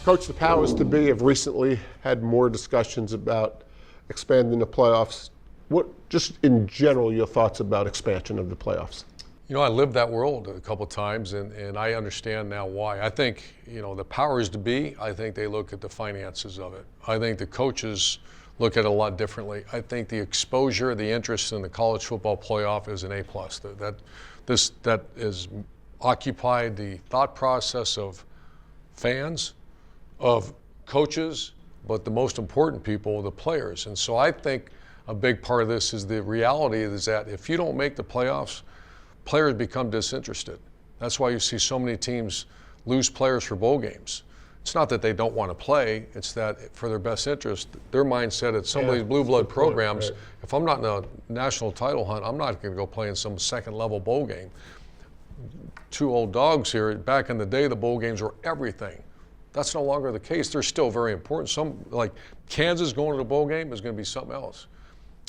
Coach, the powers to be have recently had more discussions about expanding the playoffs. What, just in general, your thoughts about expansion of the playoffs? You know, I lived that world a couple of times, and I understand now why. I think, the powers to be, I think they look at the finances of it. I think the coaches look at it a lot differently. I think the exposure, the interest in the college football playoff is an A+. That has occupied the thought process of fans, of coaches, but the most important people, the players. And so I think a big part of this is the reality is that if you don't make the playoffs, players become disinterested. That's why you see so many teams lose players for bowl games. It's not that they don't want to play, it's that for their best interest, their mindset at some of these blue blood programs, right. If I'm not in a national title hunt, I'm not going to go play in some second level bowl game. Two old dogs here, back in the day, the bowl games were everything. That's no longer the case. They're still very important. Some, like Kansas going to the bowl game is going to be something else.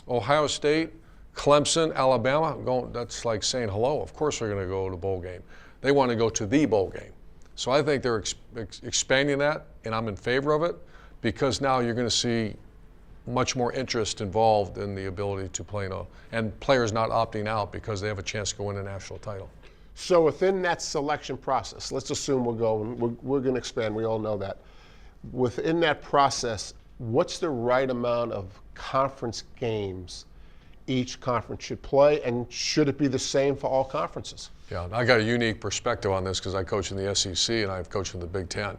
Ohio State, Clemson, Alabama, that's like saying hello. Of course they're going to go to the bowl game. They want to go to the bowl game. So I think they're expanding that, and I'm in favor of it because now you're going to see much more interest involved in the ability to play and players not opting out because they have a chance to go win a national title. So within that selection process, let's assume we're going to expand, we all know that. Within that process, what's the right amount of conference games each conference should play, and should it be the same for all conferences? Yeah, I got a unique perspective on this because I coach in the SEC and I've coached in the Big Ten.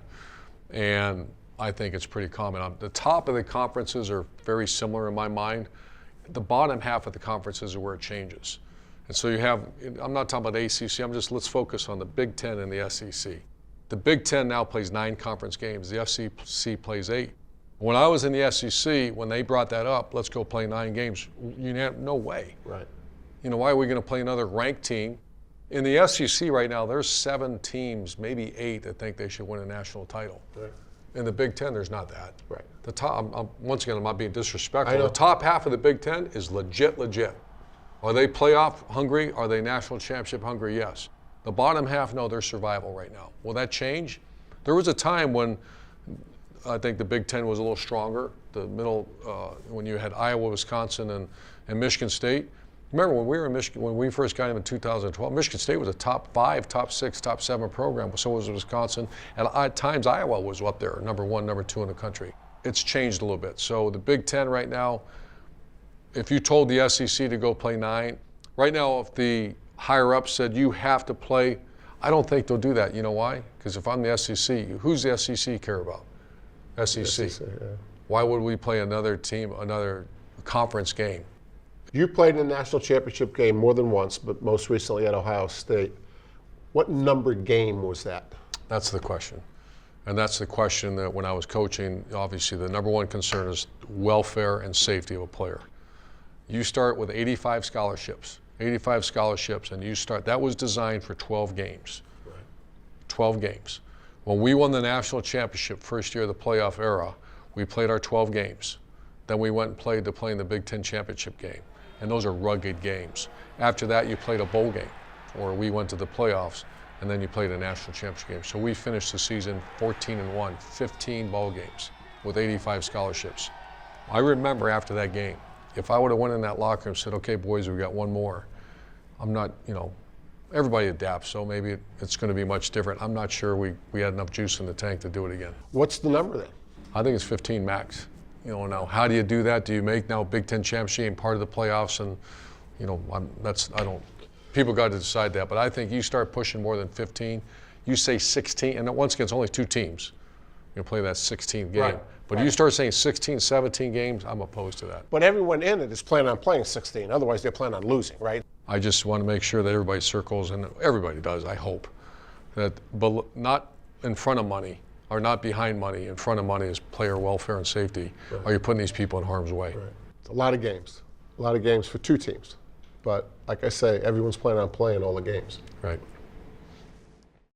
And I think it's pretty common. The top of the conferences are very similar in my mind. The bottom half of the conferences is where it changes. And so you have, I'm not talking about ACC, let's focus on the Big Ten and the SEC. The Big Ten now plays 9 conference games, the SEC plays 8. When I was in the SEC, when they brought that up, let's go play 9 games, you had no way. Right. Why are we going to play another ranked team? In the SEC right now, there's 7 teams, maybe 8, that think they should win a national title. Right. In the Big Ten, there's not that. Right. The top, once again, I'm not being disrespectful. The top half of the Big Ten is legit. Are they playoff hungry? Are they national championship hungry? Yes. The bottom half, no, they're survival right now. Will that change? There was a time when I think the Big Ten was a little stronger. The middle, when you had Iowa, Wisconsin, and Michigan State. Remember when we were in Michigan, when we first got him in 2012, Michigan State was a top 5, top 6, top 7 program. So was Wisconsin. And at times Iowa was up there, number 1, number 2 in the country. It's changed a little bit. So the Big Ten right now, if you told the SEC to go play 9, right now if the higher up said you have to play, I don't think they'll do that. You know why? Because if I'm the SEC, who's the SEC care about? SEC. Yeah. Why would we play another team, another conference game? You played in a national championship game more than once, but most recently at Ohio State. What number game was that? That's the question. And that's the question that when I was coaching, obviously the number one concern is welfare and safety of a player. You start with 85 scholarships, and you start, that was designed for 12 games. Right. 12 games. When we won the national championship first year of the playoff era, we played our 12 games. Then we went and played to play in the Big Ten championship game. And those are rugged games. After that, you played a bowl game, or we went to the playoffs, and then you played a national championship game. So we finished the season 14-1, 15 bowl games with 85 scholarships. I remember after that game, if I would have went in that locker room and said, okay, boys, we got one more, I'm not, everybody adapts, so maybe it's going to be much different. I'm not sure we had enough juice in the tank to do it again. What's the number then? I think it's 15 max. Now how do you do that? Do you make now Big Ten championship game part of the playoffs? And, people got to decide that. But I think you start pushing more than 15, you say 16, and once again, it's only 2 teams. You play that 16th game. Right. But you start saying 16, 17 games, I'm opposed to that. But everyone in it is planning on playing 16. Otherwise, they're planning on losing, right? I just want to make sure that everybody circles, and everybody does, I hope, that not in front of money, or not behind money. In front of money is player welfare and safety. Right. Are you putting these people in harm's way? Right. A lot of games for 2 teams. But like I say, everyone's planning on playing all the games. Right.